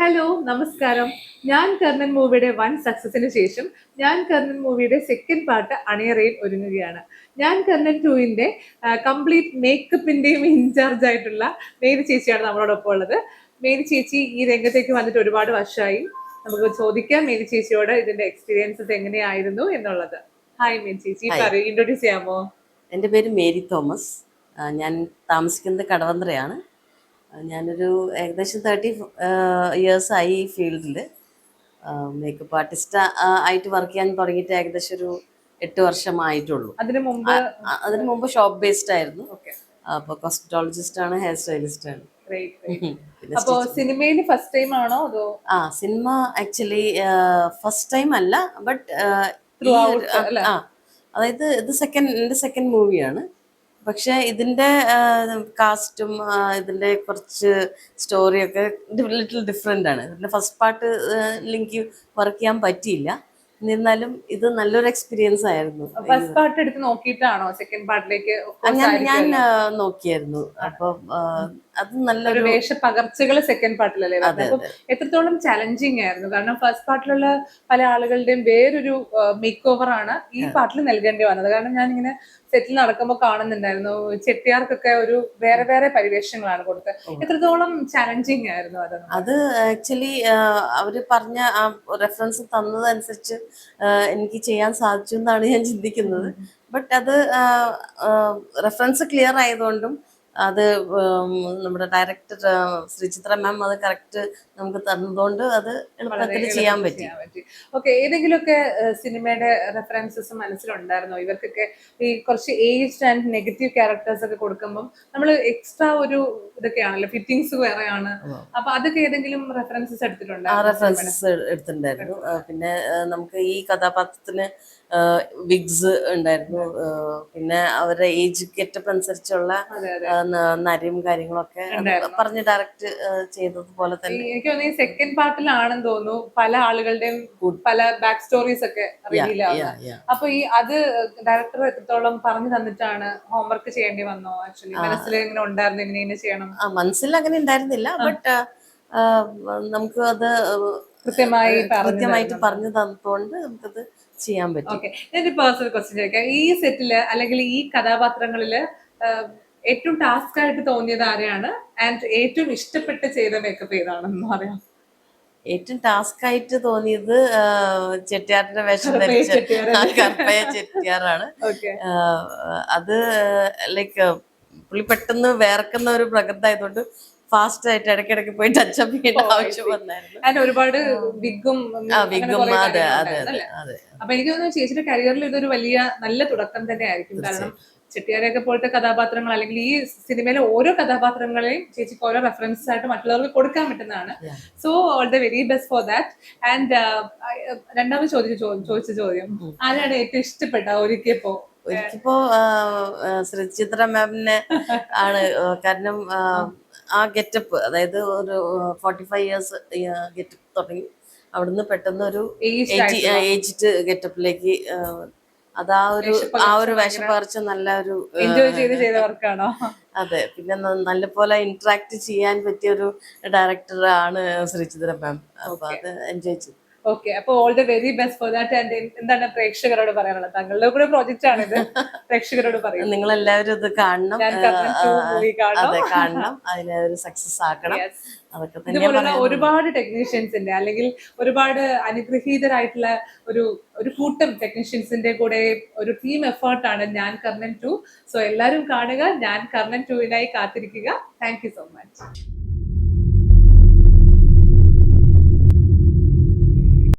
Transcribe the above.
Hello നമസ്കാരം. ഞാൻ കർണൻ മൂവിയുടെ വൻ സക്സസിന് ശേഷം ഞാൻ കർണൻ മൂവിയുടെ സെക്കൻഡ് പാർട്ട് അണിയറയിൽ ഒരുങ്ങുകയാണ്. ഞാൻ കർണൻ ടൂവിന്റെ കംപ്ലീറ്റ് മേക്കപ്പിന്റെയും ഇൻചാർജ് ആയിട്ടുള്ള മേരി ചേച്ചിയാണ് നമ്മളോടൊപ്പം ഉള്ളത്. മേരി ചേച്ചി ഈ രംഗത്തേക്ക് വന്നിട്ട് ഒരുപാട് വർഷമായി. നമുക്ക് ചോദിക്കാം മേരി ചേച്ചിയോട് ഇതിന്റെ എക്സ്പീരിയൻസസ് എങ്ങനെയായിരുന്നു എന്നുള്ളത്. ഹായ് മേരി ചേച്ചി, പറയൂ, ഇൻട്രൊഡ്യൂസ് ചെയ്യാമോ? എൻ്റെ പേര് മേരി തോമസ്. ഞാൻ താമസിക്കുന്നത് കടവന്ത്രയാണ്. ഞാനൊരു ഏകദേശം 30 ഇയേഴ്സായി ഈ ഫീൽഡിൽ. മേക്കപ്പ് ആർട്ടിസ്റ്റ് ആയിട്ട് വർക്ക് ചെയ്യാൻ തുടങ്ങിയിട്ട് ഏകദേശം ഒരു 8 വർഷമായിട്ടുള്ളൂ. അതിനു മുമ്പ് ഷോപ്പ് ബേസ്ഡ് ആയിരുന്നു. അപ്പോൾ കോസ്മെറ്റോളജിസ്റ്റ് ആണ്, ഹെയർ സ്റ്റൈലിസ്റ്റ് ആണ്. അപ്പോ സിനിമയിൽ ഫസ്റ്റ് ടൈം ആണോ അതോ? സിനിമ ആക്ച്വലി ഫസ്റ്റ് ടൈം അല്ല, ബട്ട് അതായത് ഇത് എൻ്റെ സെക്കൻഡ് മൂവിയാണ്. പക്ഷെ ഇതിന്റെ കാസ്റ്റും ഇതിന്റെ കുറച്ച് സ്റ്റോറിയൊക്കെ ലിറ്റിൽ ഡിഫറെന്റ് ആണ്. ഇതിന്റെ ഫസ്റ്റ് പാർട്ട് എനിക്ക് വർക്ക് ചെയ്യാൻ പറ്റിയില്ല. എന്നിരുന്നാലും ഇത് നല്ലൊരു എക്സ്പീരിയൻസ് ആയിരുന്നു. ഫസ്റ്റ് പാർട്ട് എടുത്ത് നോക്കിയിട്ടാണോ സെക്കൻഡ് പാർട്ടിലേക്ക്? ഞാൻ നോക്കിയായിരുന്നു. അപ്പൊ അത് നല്ലൊരു പകർച്ചകൾ സെക്കൻഡ് പാർട്ടിലല്ലേ? എത്രത്തോളം ചലഞ്ചിങ് ആയിരുന്നു? കാരണം ഫസ്റ്റ് പാർട്ടിലുള്ള പല ആളുകളുടെയും വേറൊരു മേക്ക് ഓവർ ആണ് ഈ പാർട്ടിൽ നൽകേണ്ടി വന്നത്. കാരണം ഞാൻ ഇങ്ങനെ സെറ്റിൽ നടക്കുമ്പോൾ കാണുന്നുണ്ടായിരുന്നു, ചെട്ടിയാർക്കൊക്കെ ഒരു വേറെ വേറെ പരിവേഷങ്ങളാണ് കൊടുത്തത്. എത്രത്തോളം ചലഞ്ചിങ് ആയിരുന്നു അത് ആക്ച്വലി അവര് പറഞ്ഞ ആ റെഫറൻസ് തന്നതനുസരിച്ച് എനിക്ക് ചെയ്യാൻ സാധിച്ചു എന്നാണ് ഞാൻ ചിന്തിക്കുന്നത്. ബട്ട് അത് റെഫറൻസ് ക്ലിയർ ആയതുകൊണ്ടും അത് നമ്മുടെ ഡയറക്ടർ ശ്രീചിത്ര മാം അത് കറക്റ്റ് നമുക്ക് തന്നതുകൊണ്ട് അത് എളുപ്പത്തിൽ ചെയ്യാൻ പറ്റി. ഓക്കെ, ഏതെങ്കിലുമൊക്കെ സിനിമയുടെ റെഫറൻസസ് മനസ്സിലുണ്ടായിരുന്നോ? ഇവർക്കൊക്കെ ഈ കുറച്ച് ഏജ്ഡ് ആൻഡ് നെഗറ്റീവ് ക്യാരക്ടേഴ്സ് ഒക്കെ കൊടുക്കുമ്പോൾ നമ്മൾ എക്സ്ട്രാ ഒരു ഇതൊക്കെയാണല്ലോ, ഫിറ്റിംഗ്സ് വേറെയാണ്. അപ്പൊ അതൊക്കെ ഏതെങ്കിലും റെഫറൻസസ് എടുത്തിട്ടുണ്ടായിരുന്നു. പിന്നെ നമുക്ക് ഈ കഥാപാത്രത്തിന് വിഗ്സ് ഉണ്ടായിരുന്നു. പിന്നെ അവരുടെ ഏജ് ഗെറ്റപ്പ് അനുസരിച്ചുള്ള നരയും കാര്യങ്ങളൊക്കെ പറഞ്ഞ് ഡയറക്റ്റ് ചെയ്തതുപോലെ തന്നെ. എനിക്ക് തോന്നുന്നു സെക്കൻഡ് പാർട്ടിലാണെന്ന് തോന്നുന്നു പല ആളുകളുടെയും പല ബാക്ക് സ്റ്റോറീസ് ഒക്കെ റിവീൽ ആവുന്നത്. അപ്പൊ ഈ അത് ഡയറക്ടർ എത്രത്തോളം പറഞ്ഞു തന്നിട്ടാണ് ഹോംവർക്ക് ചെയ്യേണ്ടി വന്നോ? ആക്ച്വലി മനസ്സിൽ ഇങ്ങനെ ഉണ്ടായിരുന്നു, ഇങ്ങനെ ചെയ്യണം? മനസ്സിൽ അങ്ങനെ ഉണ്ടായിരുന്നില്ല, ബട്ട് നമുക്ക് അത് കൃത്യമായിട്ട് പറഞ്ഞു തന്നതുകൊണ്ട് നമുക്കത് ചെയ്യാൻ പറ്റും. ഓക്കെ, ഞാനൊരു പേഴ്സണൽ ക്വസ്റ്റ്യൻ ചോദിക്കാം. ഈ സെറ്റില് അല്ലെങ്കിൽ ഈ കഥാപാത്രങ്ങളില് ഏറ്റവും ടാസ്ക് ആയിട്ട് തോന്നിയത് ആരെയാണ്? ആൻഡ് ഏറ്റവും ഇഷ്ടപ്പെട്ട് ചെയ്ത മേക്കപ്പ് ഏതാണെന്ന് പറയാം. ഏറ്റവും ടാസ്ക് ആയിട്ട് തോന്നിയത് ചെട്ടിയാറിന്റെ വേഷം ധരിച്ച കർപ്പയ ചെട്ടിയാറാണ്. അത് ലൈക്ക് പുള്ളി പെട്ടെന്ന് വേർക്കുന്ന ഒരു പ്രകൃതായതുകൊണ്ട് ഫാസ്റ്റ് ആയിട്ട് ഇടയ്ക്കിടയ്ക്ക് പോയി ടച്ചപ്പ് ചെയ്യേണ്ട ആവശ്യം വന്നായിരുന്നു. ഒരുപാട് വിഗും. അതെ അതെ അതെ. അപ്പൊ എനിക്ക് തോന്നുന്നു ചേച്ചിയുടെ കരിയറിൽ ഇതൊരു വലിയ നല്ല തുടക്കം തന്നെ ആയിരിക്കും. കാരണം ചെട്ടിയാരെയൊക്കെ പോലത്തെ കഥാപാത്രങ്ങൾ അല്ലെങ്കിൽ ഈ സിനിമയിലെ ഓരോ കഥാപാത്രങ്ങളെയും ചേച്ചിക്ക് ഓരോ റെഫറൻസ് ആയിട്ട് മറ്റുള്ളവർക്ക് കൊടുക്കാൻ പറ്റുന്നതാണ്. So all the very best for that. And രണ്ടാമത് ചോദിച്ച ചോദ്യം, ആരാണ് ഏറ്റവും ഇഷ്ടപ്പെട്ട ഒരിക്കപ്പോ? ശ്രീചിത്ര മാമിനെ ആണ്. കാരണം ആ ഗെറ്റപ്പ്, അതായത് ഒരു 45 ഇയേഴ്സ് ഗെറ്റപ്പ് തുടങ്ങി അവിടുന്ന് പെട്ടെന്ന് ഒരു ഏജ്ഡ് ഗെറ്റപ്പിലേക്ക് അത് ആ ഒരു വേഷപ്പകർച്ച നല്ല ഒരു എൻജോയ് ചെയ്ത വർക്കാണോ? അതെ. പിന്നെ നല്ലപോലെ ഇന്ററാക്ട് ചെയ്യാൻ പറ്റിയ ഒരു ഡയറക്ടർ ആണ് ശ്രീചിത്ര മാം. അപ്പൊ അത് എൻജോയ് ചെയ്തു. ഓക്കെ, അപ്പൊ all the very best for that. And എന്താണ് പ്രേക്ഷകരോട് പറയാനുള്ളത്? താങ്കളുടെ കൂടെ പ്രോജക്റ്റ് ആണ് ഇത്, പ്രേക്ഷകരോട് പറയും. നിങ്ങൾ എല്ലാവരും ഇത് കാണണം, അതിലൊരു സക്സസ് ആക്കണം. ഇതുപോലുള്ള ഒരുപാട് ടെക്നീഷ്യൻസിന്റെ അല്ലെങ്കിൽ ഒരുപാട് അനുഗ്രഹീതരായിട്ടുള്ള ഒരു കൂട്ടം ടെക്നീഷ്യൻസിന്റെ കൂടെ ഒരു ടീം എഫേർട്ടാണ് ഞാൻ കർണൻ 2. സോ എല്ലാവരും കാണുക, ഞാൻ കർണൻ 2-നായി കാത്തിരിക്കുക. Thank you so much.